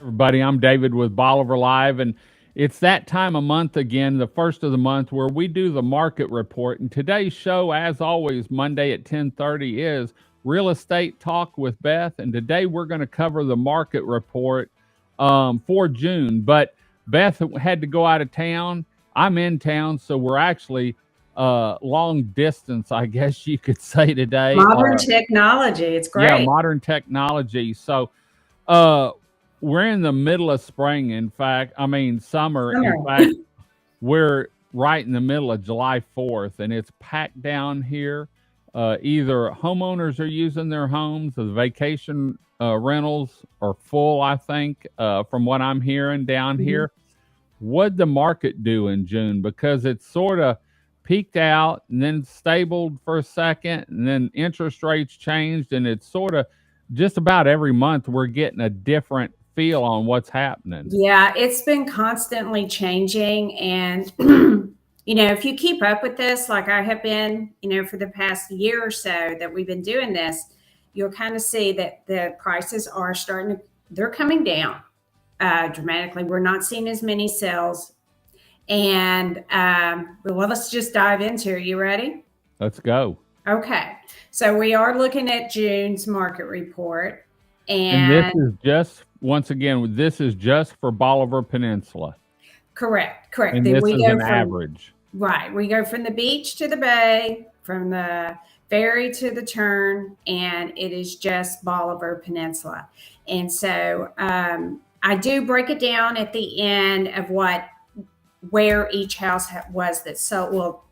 everybody. I'm David with Bolivar Live, and it's that time of month again, the first of the month, where we do the market report. And today's show, as always, Monday at 10:30, is Real Estate Talk with Beth. And today we're going to cover the market report for June. But Beth had to go out of town. I'm in town, so we're actually long distance, I guess you could say today. Modern technology. It's great. Yeah, modern technology. So we're in the middle of spring. Summer. In fact, we're right in the middle of July 4th, and it's packed down here. Either homeowners are using their homes, or the vacation rentals are full, I think, from what I'm hearing down here. What'd the market do in June? Because it's sort of peaked out and then stabled for a second, and then interest rates changed, and it's sort of just about every month we're getting a different feel on what's happening. Yeah, it's been constantly changing. And, if you keep up with this, like I have been, for the past year or so that we've been doing this, you'll kind of see that the prices are they're coming down dramatically. We're not seeing as many sales. And let's just dive into it. You ready? Let's go. Okay. So we are looking at June's market report. And this is just, once again, this is just for Bolivar Peninsula. Correct. And this is an average. Right. We go from the beach to the bay, from the ferry to the turn, and it is just Bolivar Peninsula. And so I do break it down at the end of where each house was that sold. Well,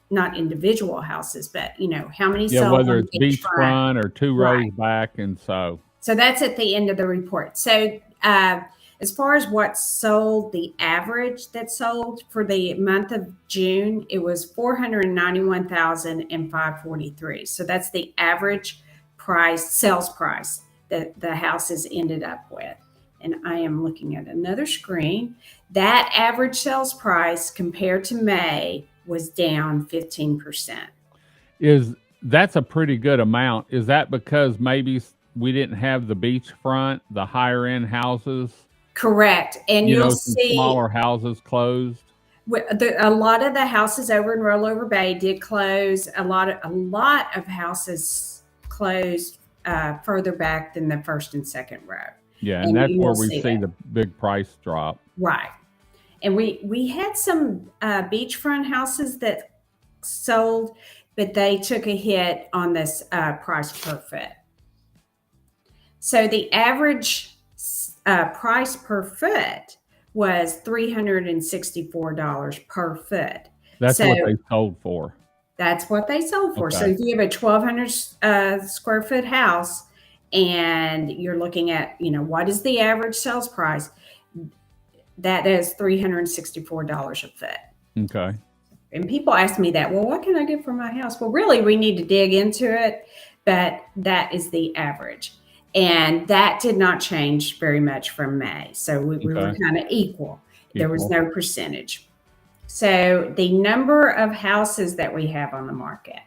not individual houses, but how many sold. Whether it's beachfront or two rows back, and so that's at the end of the report. So as far as what sold, the average that sold for the month of June, it was $491,543. So that's the average sales price that the houses ended up with. And I am looking at another screen. That average sales price compared to May was down 15%. That's a pretty good amount. Is that because maybe we didn't have the beachfront, the higher end houses? Correct. And you'll see smaller houses closed. A lot of the houses over in Rollover Bay did close. A lot of houses closed further back than the first and second row. Yeah, and that's where we see the big price drop. Right. And we had some beachfront houses that sold, but they took a hit on this price per foot. So the average price per foot was $364 per foot. That's what they sold for. That's what they sold for. Okay. So if you have a 1,200 square foot house and you're looking at, what is the average sales price? That is $364 a foot. Okay. And people ask me that, well, what can I get for my house? Well, really, we need to dig into it, but that is the average. And that did not change very much from May. So we were kind of equal. There was no percentage. So the number of houses that we have on the market,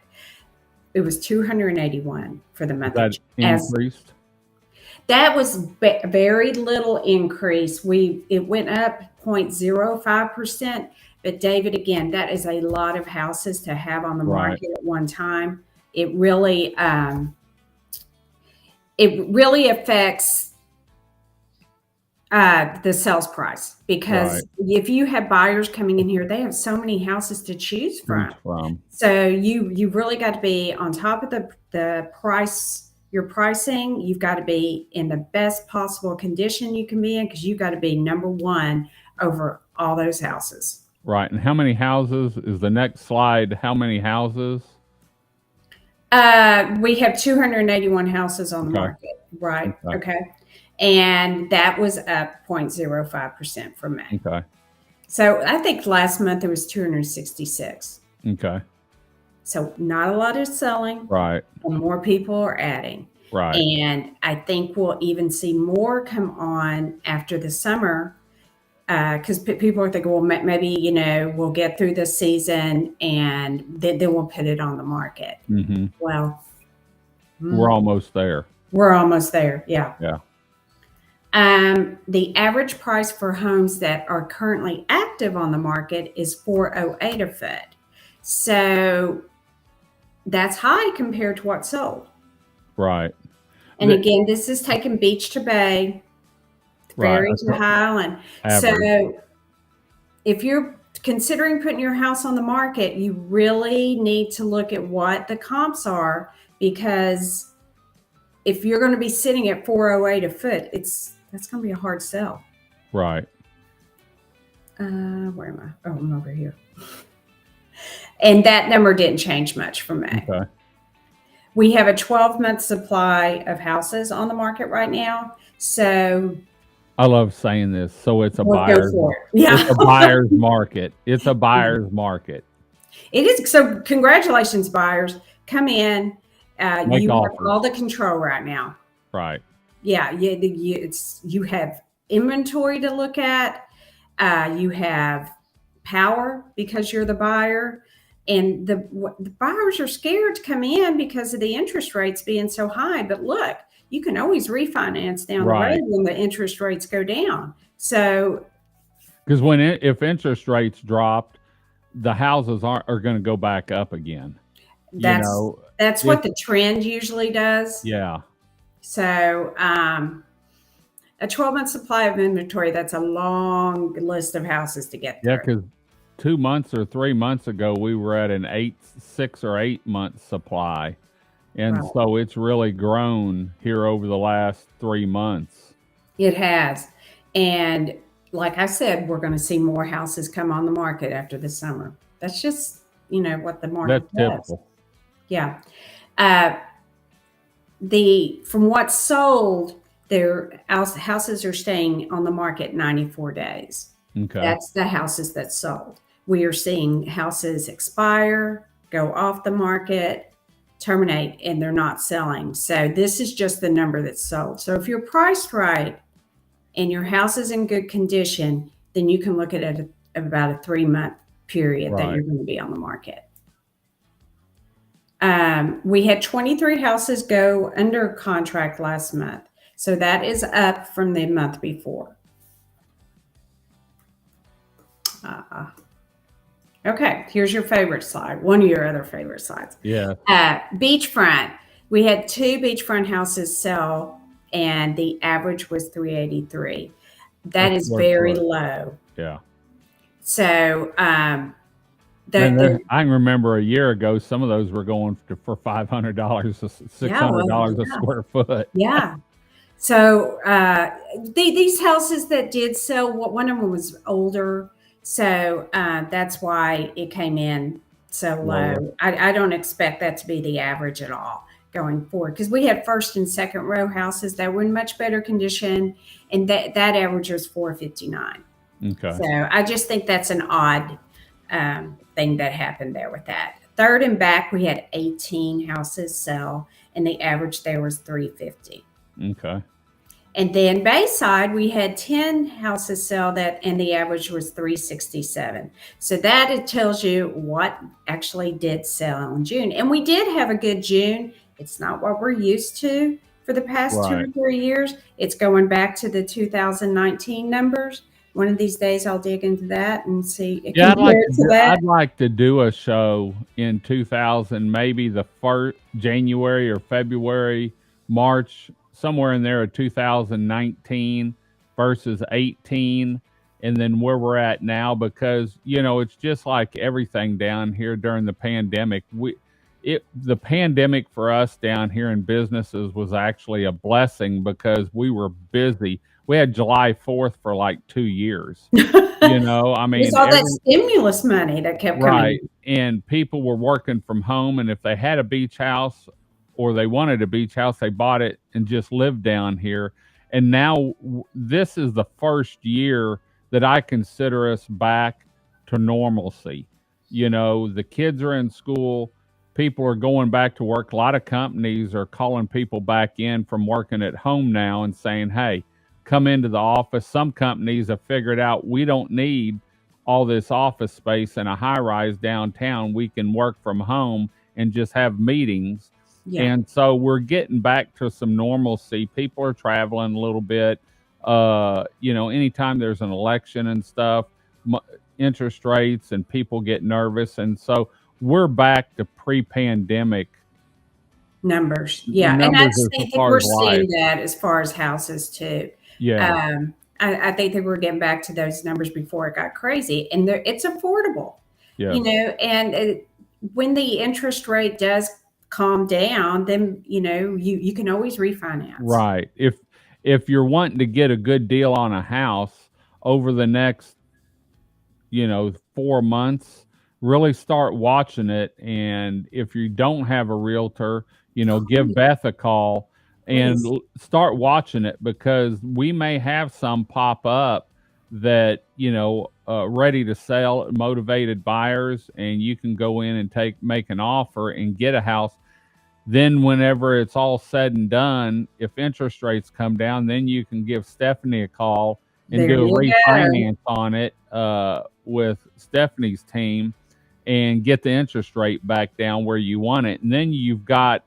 it was 281 for the month. That increased? That was very little increase. It went up 0.05%. But David, again, that is a lot of houses to have on the market at one time. It really affects the sales price, because if you have buyers coming in here, they have so many houses to choose from. So you really got to be on top of the price, your pricing. You've got to be in the best possible condition you can be in, because you've got to be number one over all those houses. Right. And how many houses is the next slide? How many houses? We have 281 houses on the market. Right. Okay. And that was up 0.05% from May. Okay. So I think last month there was 266. Okay. So not a lot is selling. Right. And more people are adding. Right. And I think we'll even see more come on after the summer, because people are thinking, well, maybe, we'll get through the season and then we'll put it on the market. Mm-hmm. Well, we're almost there. We're almost there. Yeah. Yeah. The average price for homes that are currently active on the market is $408 a foot. So that's high compared to what's sold. Right. And again, this is taking beach to bay, ferry to Highland. So if you're considering putting your house on the market, you really need to look at what the comps are, because if you're going to be sitting at $408 a foot, that's going to be a hard sell. Right. Where am I? Oh, I'm over here. And that number didn't change much from May. Okay. We have a 12-month supply of houses on the market right now. So I love saying this. So it's a buyer's market. Yeah. It's a buyer's market. It's a buyer's market. It is. So congratulations, buyers. Come in. You offers. have all the control right now. Right. Yeah. You have inventory to look at. You have power because you're the buyer. And the buyers are scared to come in because of the interest rates being so high. But look, you can always refinance down the road when the interest rates go down. So, because if interest rates dropped, the houses are going to go back up again. That's what the trend usually does. Yeah. So, a 12-month supply of inventory, that's a long list of houses to get through. Yeah, because 2 months or 3 months ago, we were at an 6 or 8 month supply. And so it's really grown here over the last 3 months. It has. And like I said, we're going to see more houses come on the market after the summer. That's just, what the market does. Typical. Yeah. From what's sold, their houses are staying on the market 94 days. Okay. That's the houses that sold. We are seeing houses expire, go off the market, terminate, and they're not selling. So this is just the number that's sold. So if you're priced right and your house is in good condition, then you can look at about a 3-month period that you're going to be on the market. We had 23 houses go under contract last month. So that is up from the month before. Okay, here's your favorite slide. One of your other favorite slides. Yeah. Beachfront. We had 2 beachfront houses sell, and the average was $383. That is very low. Yeah. So I can remember a year ago, some of those were going for $500, $600 a square foot. Yeah. So these houses that did sell, one of them was older. So that's why it came in so low. I don't expect that to be the average at all going forward, because we had first and second row houses that were in much better condition, and that average was $459. Okay. So I just think that's an odd thing that happened there with that. Third and back, we had 18 houses sell, and the average there was $350. Okay. And then Bayside, we had 10 houses sell and the average was $367. So that it tells you what actually did sell in June. And we did have a good June. It's not what we're used to for the past 2 or 3 years. It's going back to the 2019 numbers. One of these days I'll dig into that and see. Yeah, I'd like to do a show in 2000, maybe the first January or February, March, somewhere in there of 2019 versus 18, and then where we're at now, because it's just like everything down here during the pandemic. The pandemic for us down here in businesses was actually a blessing, because we were busy. We had July 4th for like 2 years. I mean, it's all that stimulus money that kept coming. Right. And people were working from home, and if they had a beach house or they wanted a beach house, they bought it and just lived down here. And now this is the first year that I consider us back to normalcy. The kids are in school. People are going back to work. A lot of companies are calling people back in from working at home now and saying, hey, come into the office. Some companies have figured out we don't need all this office space in a high-rise downtown. We can work from home and just have meetings. Yeah. And so we're getting back to some normalcy. People are traveling a little bit. Anytime there's an election and stuff, interest rates and people get nervous. And so we're back to pre-pandemic numbers. Yeah, and numbers that's, as I think far we're as life. seeing that as far as houses too. Yeah, I think that we're getting back to those numbers before it got crazy, and it's affordable, yes, and when the interest rate does calm down, then you can always refinance. right. If you're wanting to get a good deal on a house over the next 4 months, really start watching it. And if you don't have a realtor, give Beth a call and Please. start watching it, because we may have some pop up that, ready to sell, motivated buyers, and you can go in and make an offer and get a house. Then whenever it's all said and done, if interest rates come down, then you can give Stephanie a call and There do a you go. refinance on it with Stephanie's team and get the interest rate back down where you want it. And then you've got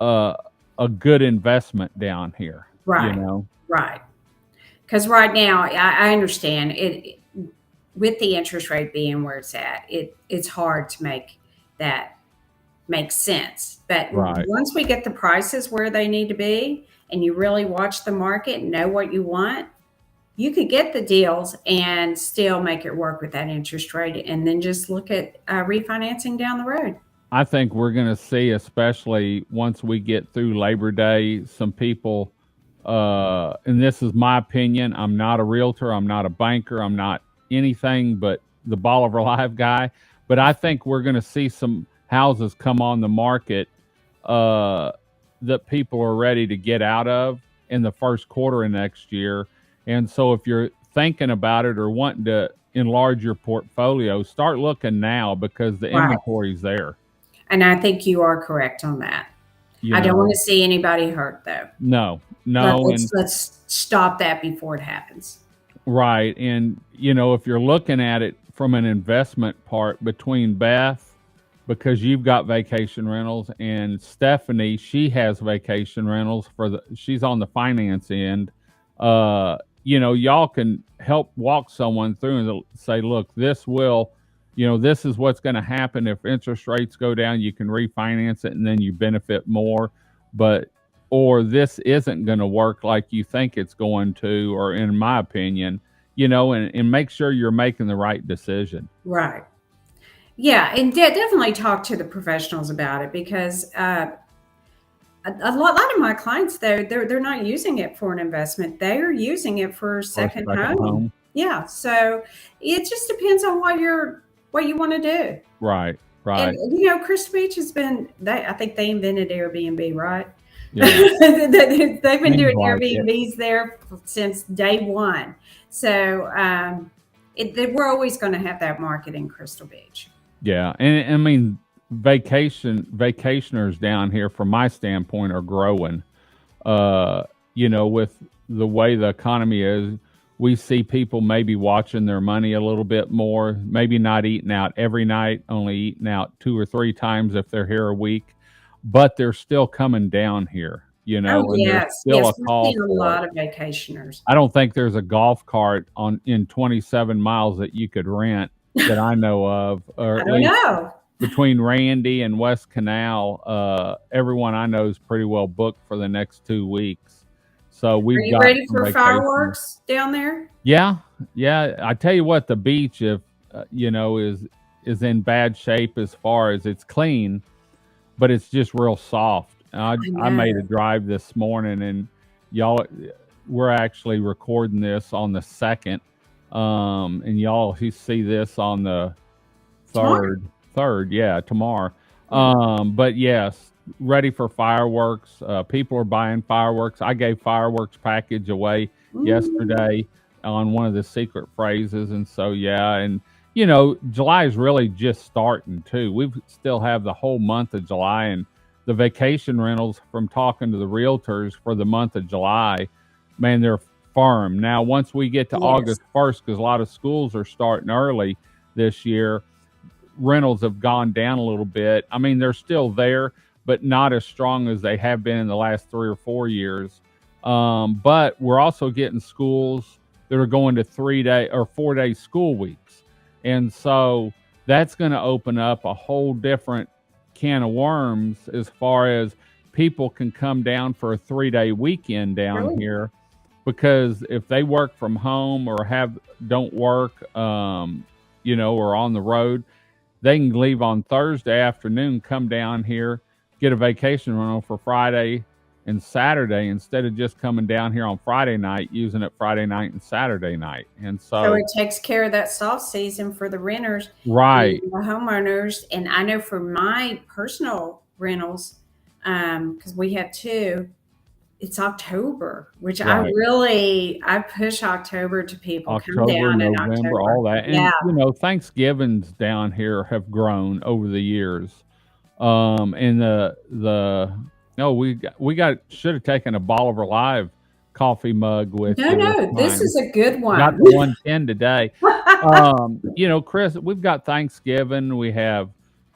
a good investment down here, Right, right. Because right now, I understand it with the interest rate being where it's at. It's hard to make that make sense. But Right. once we get the prices where they need to be, and you really watch the market and know what you want, you could get the deals and still make it work with that interest rate, and then just look at refinancing down the road. I think we're going to see, especially once we get through Labor Day, some people, and this is my opinion. I'm not a realtor. I'm not a banker. I'm not anything but the Bolivar Live guy. But I think we're going to see some houses come on the market that people are ready to get out of in the first quarter of next year. And so if you're thinking about it or wanting to enlarge your portfolio, start looking now, because the Right. inventory's there. And I think you are correct on that. You I don't want know, to see anybody hurt, though. no, Let, no, let's and let's stop that before it happens. right. And, if you're looking at it from an investment part, between Beth, because you've got vacation rentals, and Stephanie, she has vacation rentals she's on the finance end. Y'all can help walk someone through and say, look, this is what's going to happen if interest rates go down. You can refinance it and then you benefit more. Or this isn't going to work like you think it's going to, or in my opinion, and make sure you're making the right decision. Right. Yeah, and definitely talk to the professionals about it, because a lot of my clients, though, they're not using it for an investment. They're using it for a Or a second second home. home. Yeah, so it just depends on what you want to do. Right, And right. Crystal Beach has been. I think they invented Airbnb, right? Yeah, They've been seems doing like it. Airbnbs there since day one. So we're always going to have that market in Crystal Beach. Yeah, and I mean, vacationers down here, from my standpoint, are growing. With the way the economy is, we see people maybe watching their money a little bit more, maybe not eating out every night, only eating out 2 or 3 times if they're here a week, but they're still coming down here, Oh and there's yes, still yes, a we're call seeing a for it. lot of vacationers. I don't think there's a golf cart in 27 miles that you could rent that I know of, or I at don't least know. between Randy and West Canal. Everyone I know is pretty well booked for the next 2 weeks. So Are we've you got ready some for vacation. fireworks down there? Yeah, yeah. I tell you what, the beach, if is in bad shape as far as it's clean, but it's just real soft. I I made a know. drive this morning, and y'all, we're actually recording this on the 2nd, and y'all, you see this on the Tomorrow. third, yeah, tomorrow. Yeah. But yes, ready for fireworks. People are buying fireworks. I gave fireworks package away Mm, yesterday on one of the secret phrases, and so yeah, and July is really just starting too. We still have the whole month of July, and the vacation rentals, from talking to the realtors for the month of July, man, they're firm. Now, once we get to yes. August 1st, because a lot of schools are starting early this year, rentals have gone down a little bit. I mean, they're still there, but not as strong as they have been in the last 3 or 4 years. But we're also getting schools that are going to 3-day or 4-day school weeks. And so that's going to open up a whole different can of worms as far as people can come down for a 3-day weekend down here, because if they work from home or don't work, or on the road, they can leave on Thursday afternoon, come down here, get a vacation rental for Friday and Saturday instead of just coming down here on Friday night, using it Friday night and Saturday night. And so it takes care of that soft season for the renters, right, and the homeowners. And I know for my personal rentals, because we have 2, it's October, which right. I push October to people. October, Come down in November, October. all that. And, Yeah. Thanksgivings down here have grown over the years. And we should have taken a Bolivar Live coffee mug with you. No, this is a good one. Got the 110 today. Chris, we've got Thanksgiving. We have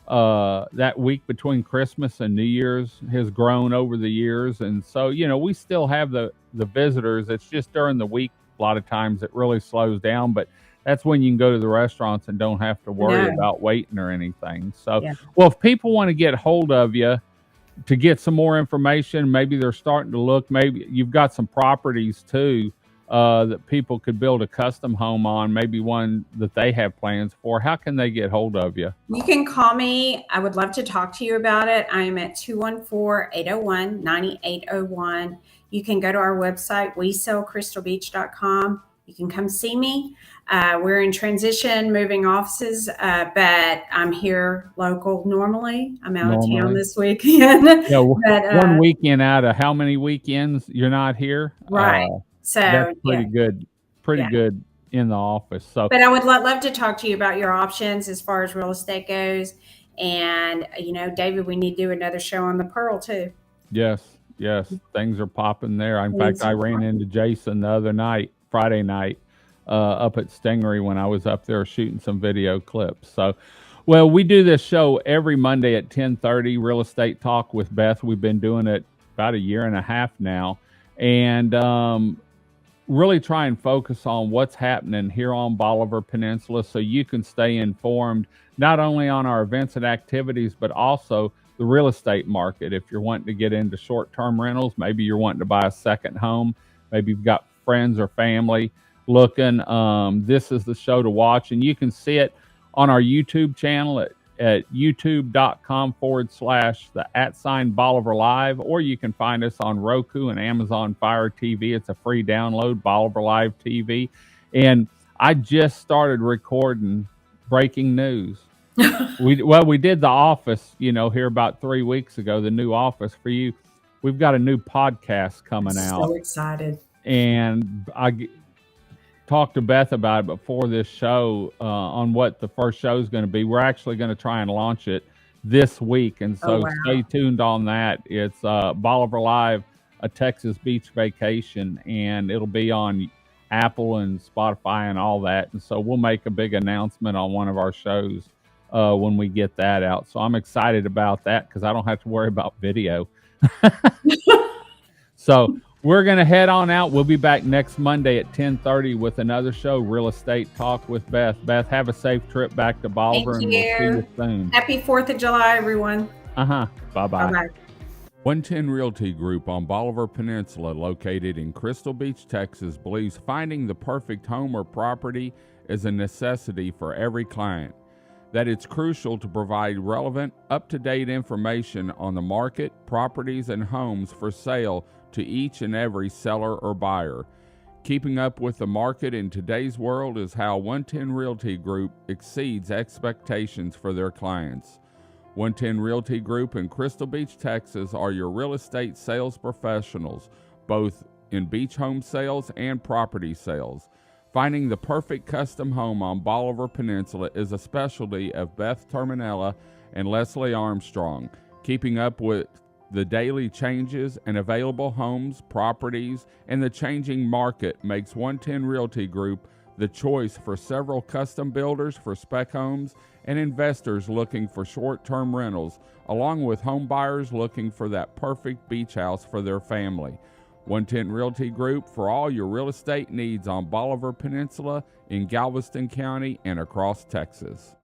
that week between Christmas and New Year's has grown over the years. And so, we still have the visitors. It's just during the week, a lot of times it really slows down, but that's when you can go to the restaurants and don't have to worry about waiting or anything. So, well, if people want to get hold of you to get some more information, maybe they're starting to look, maybe you've got some properties too, that people could build a custom home on, maybe one that they have plans for, how can they get hold of you? You can call me. I would love to talk to you about it. I am at 214-801-9801. You can go to our website, WeSellCrystalBeach.com. You can come see me. We're in transition, moving offices, but I'm here local normally. I'm out of town this weekend. Yeah, but, one weekend out of how many weekends you're not here? Right. So that's pretty good. Pretty good in the office. So, but I would love to talk to you about your options as far as real estate goes. And David, we need to do another show on the Pearl too. Yes, things are popping there. In fact, I ran into Jason the other night, Friday night, up at Stingery when I was up there shooting some video clips. So, well, we do this show every Monday at 10:30, Real Estate Talk with Beth. We've been doing it about 1.5 years now, and really try and focus on what's happening here on Bolivar Peninsula so you can stay informed not only on our events and activities, but also the real estate market. If you're wanting to get into short-term rentals, maybe you're wanting to buy a second home, maybe you've got friends or family looking, this is the show to watch. And you can see it on our YouTube channel at youtube.com/@Bolivar Live, or you can find us on Roku and Amazon Fire TV. It's a free download, Bolivar Live TV. And I just started recording breaking news. We did The Office, here about 3 weeks ago, the new Office for you. We've got a new podcast coming out. So excited. And I talked to Beth about it before this show on what the first show is going to be. We're actually going to try and launch it this week. And so stay tuned on that. It's Bolivar Live, a Texas beach vacation, and it'll be on Apple and Spotify and all that. And so we'll make a big announcement on one of our shows when we get that out. So I'm excited about that because I don't have to worry about video. So we're going to head on out. We'll be back next Monday at 10:30 with another show, Real Estate Talk with Beth. Beth, have a safe trip back to Bolivar, and we'll see you soon. Happy 4th of July, everyone. Bye-bye. Bye-bye. 110 Realty Group on Bolivar Peninsula, located in Crystal Beach, Texas, believes finding the perfect home or property is a necessity for every client. That it's crucial to provide relevant, up-to-date information on the market, properties, and homes for sale to each and every seller or buyer. Keeping up with the market in today's world is how 110 Realty Group exceeds expectations for their clients. 110 Realty Group in Crystal Beach, Texas are your real estate sales professionals, both in beach home sales and property sales. Finding the perfect custom home on Bolivar Peninsula is a specialty of Beth Terminella and Leslie Armstrong. Keeping up with the daily changes and available homes, properties, and the changing market makes 110 Realty Group the choice for several custom builders for spec homes and investors looking for short-term rentals, along with home buyers looking for that perfect beach house for their family. 110 Realty Group for all your real estate needs on Bolivar Peninsula, in Galveston County, and across Texas.